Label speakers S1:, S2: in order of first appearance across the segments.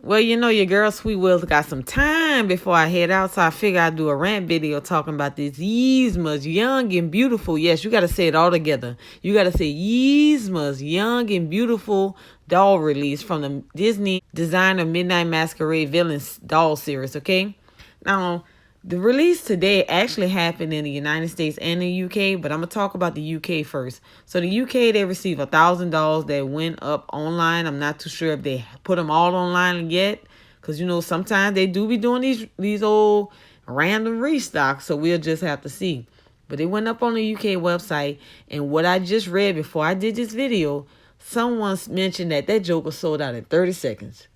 S1: Well, you know, your girl Sweet Will's got some time before I head out, so I figure I'd do a rant video talking about this Yzma's Young and Beautiful. Yes, you got to say it all together. You got to say Yzma's Young and Beautiful doll release from the Disney designer Midnight Masquerade Villains doll series, okay? Now, the release today actually happened in the United States and the UK, but I'm going to talk about the UK first. So the UK, they received $1,000 that went up online. I'm not too sure if they put them all online yet, because, you know, sometimes they do be doing these old random restocks, so we'll just have to see. But they went up on the UK website, and what I just read before I did this video, someone mentioned that Joker sold out in 30 seconds.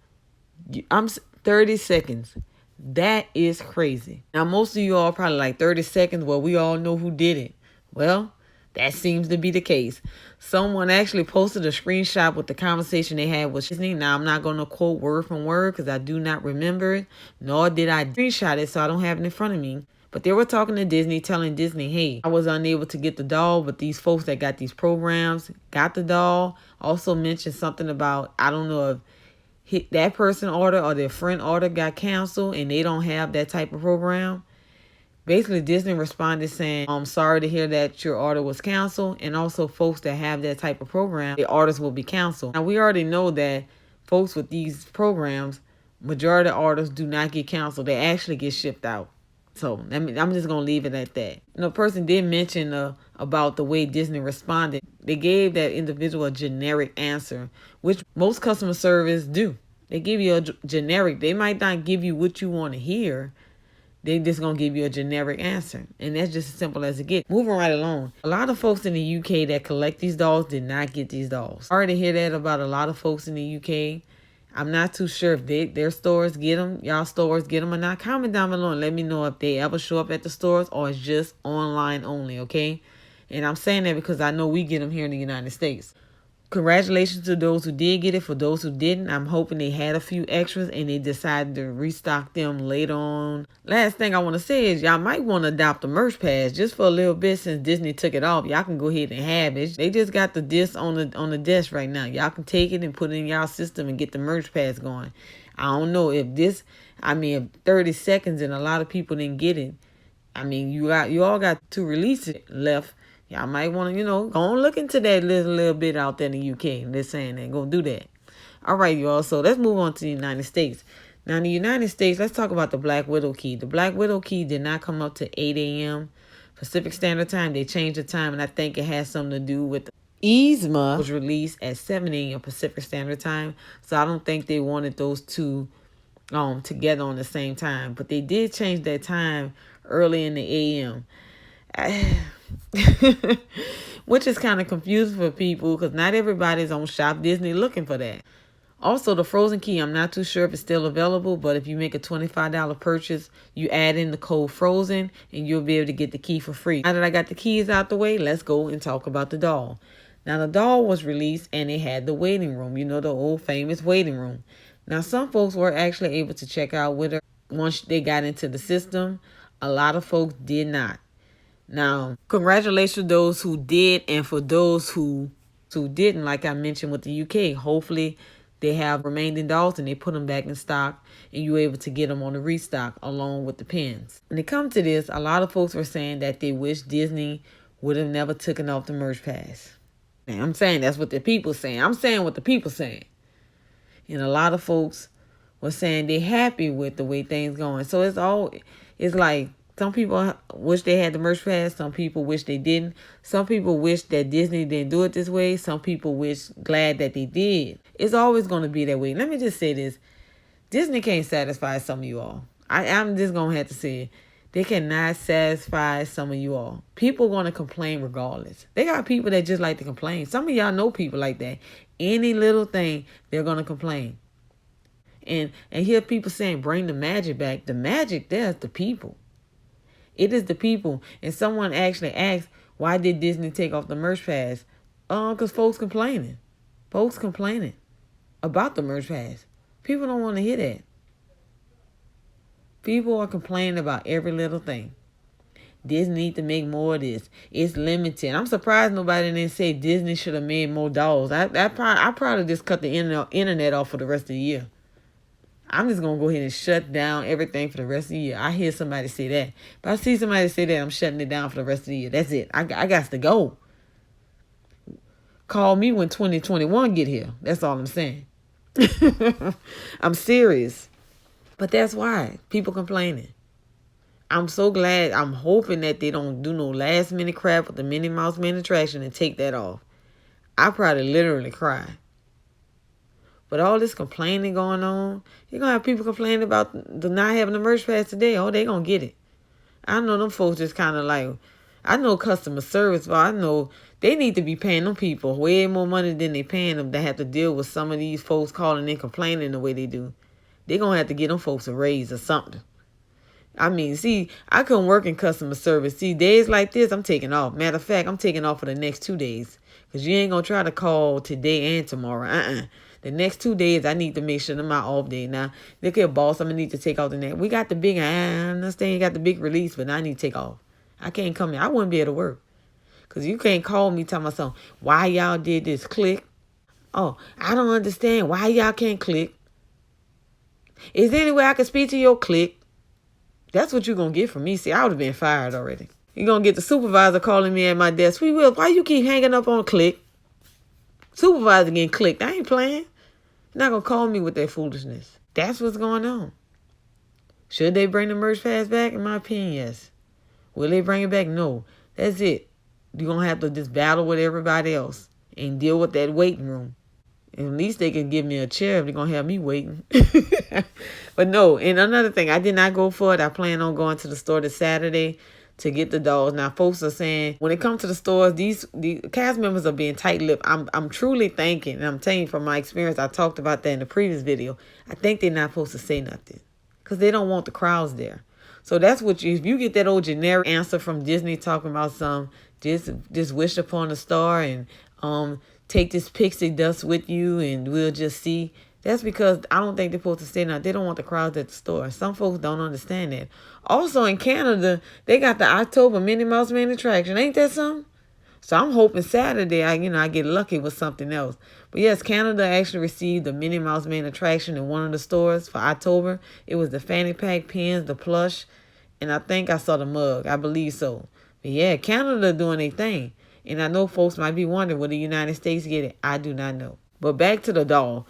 S1: 30 seconds. That is crazy. Now, most of you all probably like 30 seconds. Well, we all know who did it. Well, that seems to be the case. Someone actually posted a screenshot with the conversation they had with Disney. Now, I'm not going to quote word from word because I do not remember it, nor did I screenshot it, so I don't have it in front of me. But they were talking to Disney, telling Disney, hey, I was unable to get the doll, but these folks that got these programs got the doll. Also mentioned something about, I don't know if that person order or their friend order got canceled and they don't have that type of program. Basically, Disney responded saying, I'm sorry to hear that your order was canceled. And also folks that have that type of program, their orders will be canceled. Now, we already know that folks with these programs, majority of orders do not get canceled. They actually get shipped out. So I'm just going to leave it at that. The person did mention about the way Disney responded. They gave that individual a generic answer, which most customer service do. They give you a generic. They might not give you what you want to hear. They just going to give you a generic answer. And that's just as simple as it gets. Moving right along. A lot of folks in the UK that collect these dolls did not get these dolls. I already hear that about a lot of folks in the UK. I'm not too sure if their stores get them, y'all stores get them or not. Comment down below and let me know if they ever show up at the stores or it's just online only, okay? And I'm saying that because I know we get them here in the United States. Congratulations to those who did get it. For those who didn't, I'm hoping they had a few extras and they decided to restock them later on. Last thing I want to say is y'all might want to adopt a merch pass just for a little bit since Disney took it off. Y'all can go ahead and have it. They just got the disc on the desk right now. Y'all can take it and put it in y'all system and get the merch pass going. I don't know if if 30 seconds and a lot of people didn't get it. I mean, you all got 2 releases left. Y'all might want to, go and look into that little bit out there in the UK. They're saying they're going to do that. All right, y'all. So let's move on to the United States. Now, in the United States, let's talk about the Black Widow key. The Black Widow key did not come up to 8 a.m. Pacific Standard Time. They changed the time, and I think it has something to do with Yzma was released at 7 a.m. Pacific Standard Time. So I don't think they wanted those two together on the same time. But they did change that time early in the a.m. Which is kind of confusing for people because not everybody's on Shop Disney looking for that. Also, the Frozen key, I'm not too sure if it's still available, but if you make a $25 purchase, you add in the code FROZEN and you'll be able to get the key for free. Now that I got the keys out the way, let's go and talk about the doll. Now, the doll was released and it had the waiting room, the old famous waiting room. Now, some folks were actually able to check out with her once they got into the system. A lot of folks did not. Now, congratulations to those who did, and for those who didn't, like I mentioned with the UK, hopefully they have remaining dolls and they put them back in stock and you're able to get them on the restock along with the pins. When it comes to this, a lot of folks were saying that they wish Disney would have never taken off the merch pass. Now, I'm saying that's what the people saying. I'm saying what the people saying. And a lot of folks were saying they're happy with the way things going. So it's like, some people wish they had the merch pass. Some people wish they didn't. Some people wish that Disney didn't do it this way. Some people glad that they did. It's always going to be that way. Let me just say this. Disney can't satisfy some of you all. I'm just going to have to say it. They cannot satisfy some of you all. People going to complain regardless. They got people that just like to complain. Some of y'all know people like that. Any little thing, they're going to complain. And hear people saying, bring the magic back. The magic there is the people. It is the people. And someone actually asked, why did Disney take off the merch pass? Because folks complaining. Folks complaining about the merch pass. People don't want to hear that. People are complaining about every little thing. Disney need to make more of this. It's limited. I'm surprised nobody didn't say Disney should have made more dolls. I probably just cut the internet off for the rest of the year. I'm just going to go ahead and shut down everything for the rest of the year. I hear somebody say that. If I see somebody say that, I'm shutting it down for the rest of the year. That's it. I got to go. Call me when 2021 get here. That's all I'm saying. I'm serious. But that's why people complaining. I'm so glad. I'm hoping that they don't do no last minute crap with the Minnie Mouse Man attraction and take that off. I probably literally cry. But all this complaining going on, you're going to have people complaining about the not having the merch pass today. Oh, they going to get it. I know them folks just kind of like, I know customer service, but I know they need to be paying them people way more money than they paying them to have to deal with some of these folks calling and complaining the way they do. They're going to have to get them folks a raise or something. I mean, see, I couldn't work in customer service. See, days like this, I'm taking off. Matter of fact, I'm taking off for the next 2 days. Because you ain't going to try to call today and tomorrow. The next 2 days, I need to make sure they're my off day. Now, look here, boss, I'm going to need to take off the next. We got the big, I understand you got the big release, but I need to take off. I can't come in. I wouldn't be able to work. Because you can't call me telling myself, why y'all did this? Click. Oh, I don't understand. Why y'all can't click? Is there any way I can speak to your click? That's what you're going to get from me. See, I would have been fired already. You're going to get the supervisor calling me at my desk. We will. Why you keep hanging up on click? Supervisor getting clicked. I ain't playing. You're not going to call me with that foolishness. That's what's going on. Should they bring the merch pass back? In my opinion, yes. Will they bring it back? No. That's it. You're going to have to just battle with everybody else and deal with that waiting room. And at least they can give me a chair if they're going to have me waiting. But no, and another thing, I did not go for it. I plan on going to the store this Saturday to get the dolls. Now, folks are saying when it comes to the stores, these cast members are being tight-lipped. I'm truly thinking, and I'm telling you from my experience, I talked about that in the previous video, I think they're not supposed to say nothing because they don't want the crowds there. So that's what if you get that old generic answer from Disney talking about just wish upon a star and take this pixie dust with you and we'll just see. That's because I don't think they're supposed to say nothing. They don't want the crowds at the store. Some folks don't understand that. Also in Canada, they got the October Minnie Mouse Man attraction. Ain't that something? So I'm hoping Saturday I get lucky with something else. But yes, Canada actually received the Minnie Mouse Man attraction in one of the stores for October. It was the fanny pack pins, the plush, and I think I saw the mug. I believe so. But yeah, Canada doing their thing. And I know folks might be wondering, will the United States get it? I do not know. But back to the doll.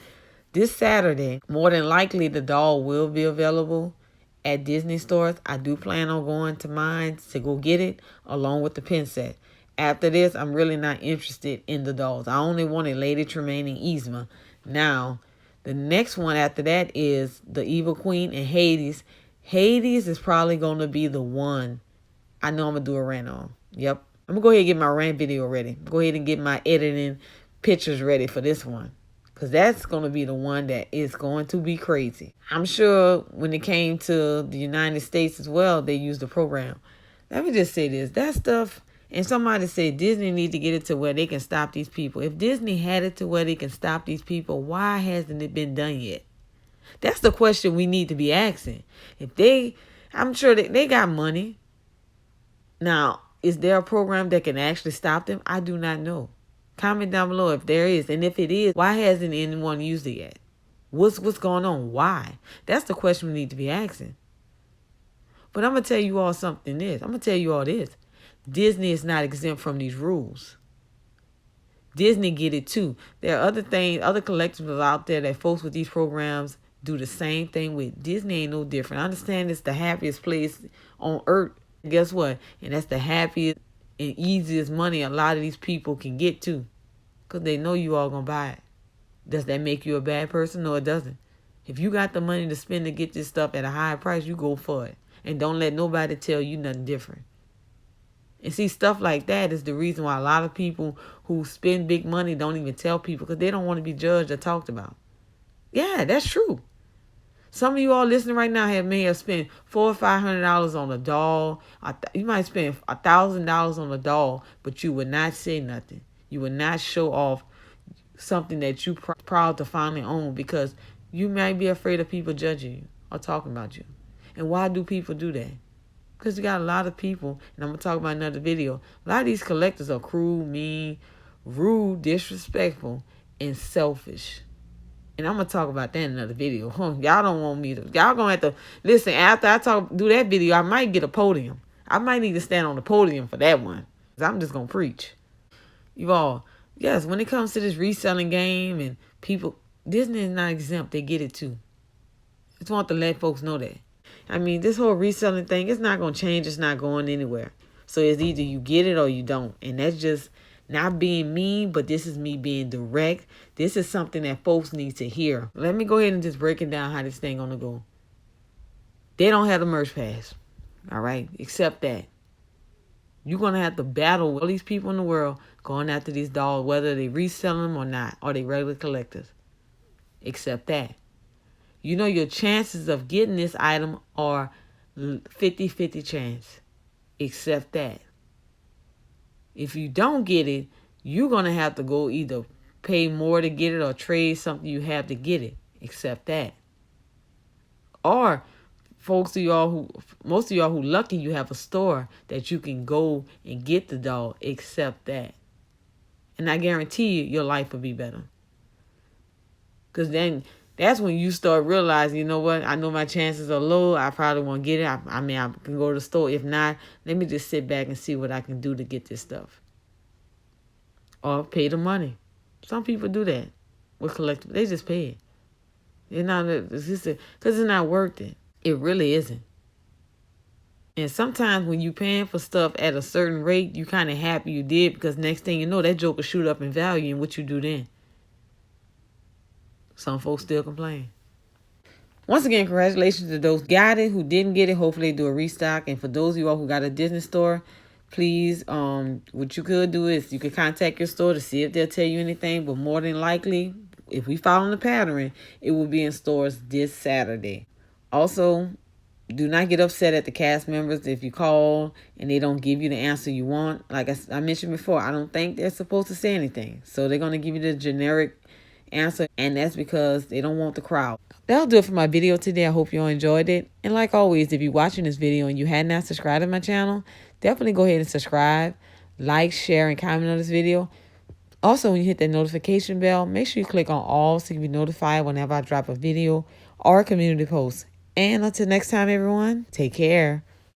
S1: This Saturday, more than likely, the doll will be available at Disney stores. I do plan on going to mine to go get it along with the pin set. After this, I'm really not interested in the dolls. I only wanted Lady Tremaine and Yzma. Now, the next one after that is the Evil Queen and Hades. Hades is probably going to be the one I know I'm going to do a rant on. Yep. I'm going to go ahead and get my rant video ready. Go ahead and get my editing pictures ready for this one. Because that's going to be the one that is going to be crazy. I'm sure when it came to the United States as well, they used the program. Let me just say this. That stuff, and somebody said Disney need to get it to where they can stop these people. If Disney had it to where they can stop these people, why hasn't it been done yet? That's the question we need to be asking. I'm sure they got money. Now, is there a program that can actually stop them? I do not know. Comment down below if there is. And if it is, why hasn't anyone used it yet? What's going on? Why? That's the question we need to be asking. But I'm going to tell you all something this. I'm going to tell you all this. Disney is not exempt from these rules. Disney get it too. There are other things, other collectibles out there that folks with these programs do the same thing with. Disney ain't no different. I understand it's the happiest place on earth. Guess what? And that's the happiest and easiest money a lot of these people can get to. Because they know you all going to buy it. Does that make you a bad person? No, it doesn't. If you got the money to spend to get this stuff at a high price, you go for it. And don't let nobody tell you nothing different. And see, stuff like that is the reason why a lot of people who spend big money don't even tell people because they don't want to be judged or talked about. Yeah, that's true. Some of you all listening right now may have spent $400 or $500 on a doll. You might spend $1,000 on a doll, but you would not say nothing. You would not show off something that you proud to finally own because you might be afraid of people judging you or talking about you. And why do people do that? Because you got a lot of people, and I'm going to talk about another video. A lot of these collectors are cruel, mean, rude, disrespectful, and selfish. And I'm going to talk about that in another video. Y'all don't want me to. Y'all going to have to listen. After I do that video, I might get a podium. I might need to stand on the podium for that one. 'Cause I'm just going to preach. You all, yes, when it comes to this reselling game and people, Disney is not exempt. They get it too. Just want to let folks know that. I mean, this whole reselling thing, it's not going to change. It's not going anywhere. So it's either you get it or you don't. And that's just not being mean, but this is me being direct. This is something that folks need to hear. Let me go ahead and just break it down how this thing going to go. They don't have the merch pass. All right? Accept that. You're going to have to battle with all these people in the world going after these dolls, whether they resell them or not, or they regular collectors. Accept that. You know your chances of getting this item are 50-50 chance. Accept that. If you don't get it, you're going to have to go either pay more to get it or trade something you have to get it. Accept that. Or most of y'all who lucky you have a store that you can go and get the doll. Accept that. And I guarantee you your life will be better. Because then that's when you start realizing, you know what, I know my chances are low. I probably won't get it. I mean, I can go to the store. If not, let me just sit back and see what I can do to get this stuff. Or pay the money. Some people do that with collectibles. They just pay it. Because it's not worth it. It really isn't. And sometimes when you're paying for stuff at a certain rate, you kind of happy you did, because next thing you know, that joke will shoot up in value, and what you do then? Some folks still complain. Once again, congratulations to those got it who didn't get it. Hopefully they do a restock. And for those of you all who got a Disney store, please, what you could do is you could contact your store to see if they'll tell you anything. But more than likely, if we follow the pattern, it will be in stores this Saturday. Also, do not get upset at the cast members if you call and they don't give you the answer you want. Like I mentioned before, I don't think they're supposed to say anything. So they're going to give you the generic answer, and that's because they don't want the crowd. That'll do it for my video today. I hope you all enjoyed it. And like always, if you're watching this video and you had not subscribed to my channel, definitely go ahead and subscribe, like, share, and comment on this video. Also, when you hit that notification bell, make sure you click on all so you can be notified whenever I drop a video or a community post. And until next time, everyone, take care.